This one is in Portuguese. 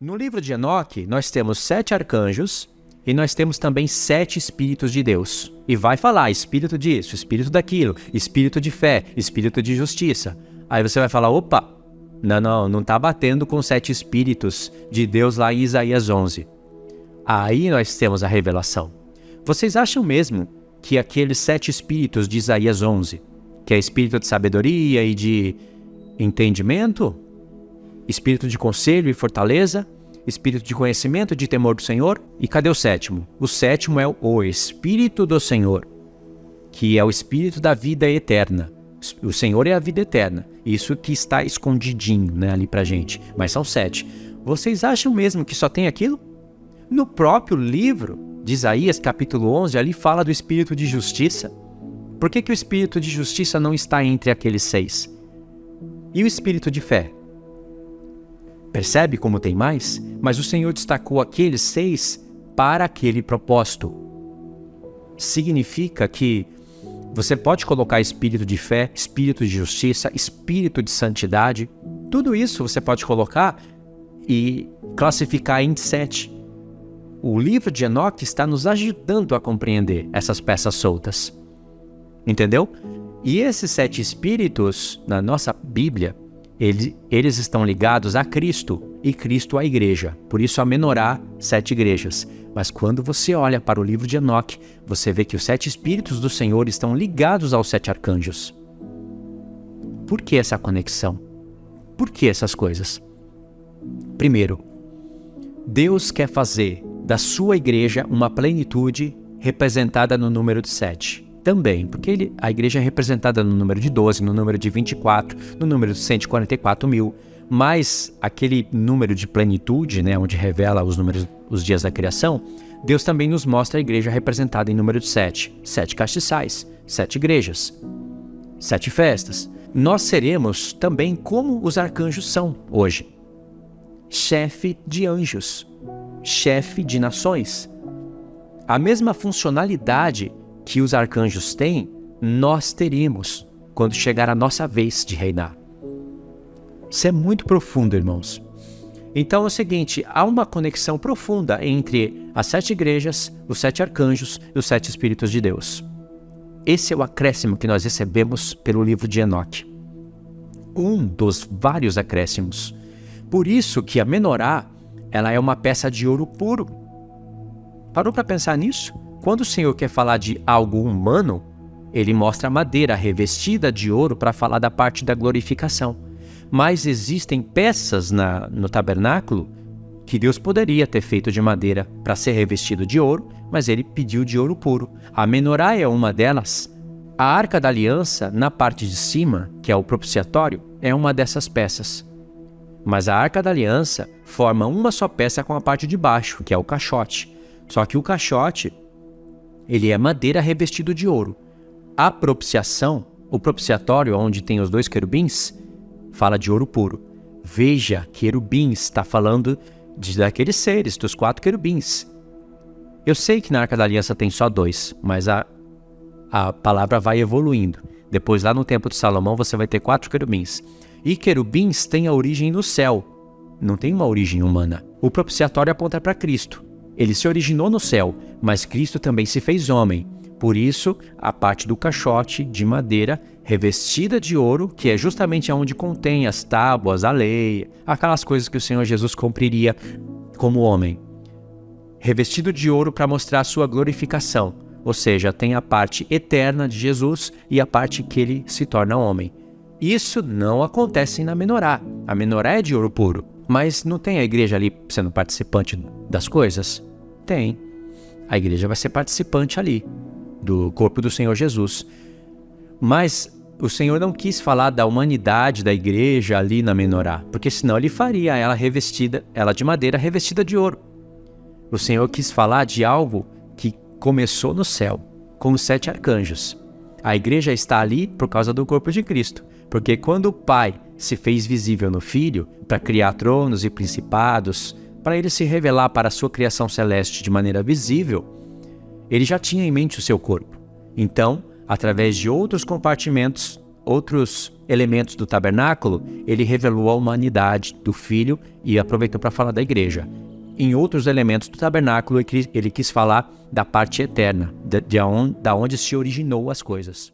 No livro de Enoque, nós temos 7 arcanjos e nós temos também 7 espíritos de Deus. E vai falar espírito disso, espírito daquilo, espírito de fé, espírito de justiça. Aí você vai falar, opa, não está batendo com 7 espíritos de Deus lá em Isaías 11. Aí nós temos a revelação. Vocês acham mesmo que aqueles 7 espíritos de Isaías 11, que é espírito de sabedoria e de entendimento, espírito de conselho e fortaleza, espírito de conhecimento e de temor do Senhor? E cadê o 7º? O 7º é o Espírito do Senhor, que é o espírito da vida eterna. O Senhor é a vida eterna. Isso que está escondidinho, né, ali pra gente. Mas são 7. Vocês acham mesmo que só tem aquilo? No próprio livro de Isaías, capítulo 11, ali fala do espírito de justiça. Por que o espírito de justiça não está entre aqueles 6? E o espírito de fé? Percebe como tem mais? Mas o Senhor destacou aqueles 6 para aquele propósito. Significa que você pode colocar espírito de fé, espírito de justiça, espírito de santidade. Tudo isso você pode colocar e classificar em 7. O livro de Enoque está nos ajudando a compreender essas peças soltas. Entendeu? E esses 7 espíritos, na nossa Bíblia, eles estão ligados a Cristo e Cristo à igreja. Por isso a menorá, 7 igrejas. Mas quando você olha para o livro de Enoque, você vê que os 7 espíritos do Senhor estão ligados aos 7 arcanjos. Por que essa conexão? Por que essas coisas? Primeiro, Deus quer fazer da sua igreja uma plenitude representada no número de 7. Também, porque a igreja é representada no número de 12, no número de 24, no número de 144 mil, mas aquele número de plenitude, né, onde revela os dias da criação, Deus também nos mostra a igreja representada em número de 7. 7 castiçais, 7 igrejas, 7 festas. Nós seremos também como os arcanjos são hoje. Chefe de anjos, chefe de nações. A mesma funcionalidade que os arcanjos têm, nós teremos quando chegar a nossa vez de reinar. Isso é muito profundo, irmãos. Então é o seguinte, há uma conexão profunda entre as 7 igrejas, os 7 arcanjos e os 7 espíritos de Deus. Esse é o acréscimo que nós recebemos pelo livro de Enoque. Um dos vários acréscimos. Por isso que a menorá, ela é uma peça de ouro puro. Parou para pensar nisso? Quando o Senhor quer falar de algo humano, ele mostra a madeira revestida de ouro para falar da parte da glorificação. Mas existem peças no tabernáculo que Deus poderia ter feito de madeira para ser revestido de ouro, mas ele pediu de ouro puro. A menorá é uma delas. A Arca da Aliança, na parte de cima, que é o propiciatório, é uma dessas peças. Mas a Arca da Aliança forma uma só peça com a parte de baixo, que é o caixote. Só que o caixote, ele é madeira revestido de ouro. A propiciação, o propiciatório, onde tem os 2 querubins, fala de ouro puro. Veja, querubins, está falando daqueles seres, dos 4 querubins. Eu sei que na Arca da Aliança tem só 2, mas a palavra vai evoluindo. Depois, lá no Templo de Salomão, você vai ter 4 querubins. E querubins têm a origem no céu, não tem uma origem humana. O propiciatório aponta para Cristo. Ele se originou no céu, mas Cristo também se fez homem. Por isso, a parte do caixote de madeira revestida de ouro, que é justamente onde contém as tábuas, a lei, aquelas coisas que o Senhor Jesus cumpriria como homem. Revestido de ouro para mostrar a sua glorificação. Ou seja, tem a parte eterna de Jesus e a parte que ele se torna homem. Isso não acontece na menorá. A menorá é de ouro puro. Mas não tem a igreja ali sendo participante das coisas? Tem. A igreja vai ser participante ali, do corpo do Senhor Jesus. Mas o Senhor não quis falar da humanidade da igreja ali na menorá, porque senão ele faria ela de madeira revestida de ouro. O Senhor quis falar de algo que começou no céu, com os 7 arcanjos. A igreja está ali por causa do corpo de Cristo, porque quando o Pai se fez visível no Filho, para criar tronos e principados, para ele se revelar para a sua criação celeste de maneira visível, ele já tinha em mente o seu corpo. Então, através de outros compartimentos, outros elementos do tabernáculo, ele revelou a humanidade do Filho e aproveitou para falar da igreja. Em outros elementos do tabernáculo, ele quis falar da parte eterna, da onde se originou as coisas.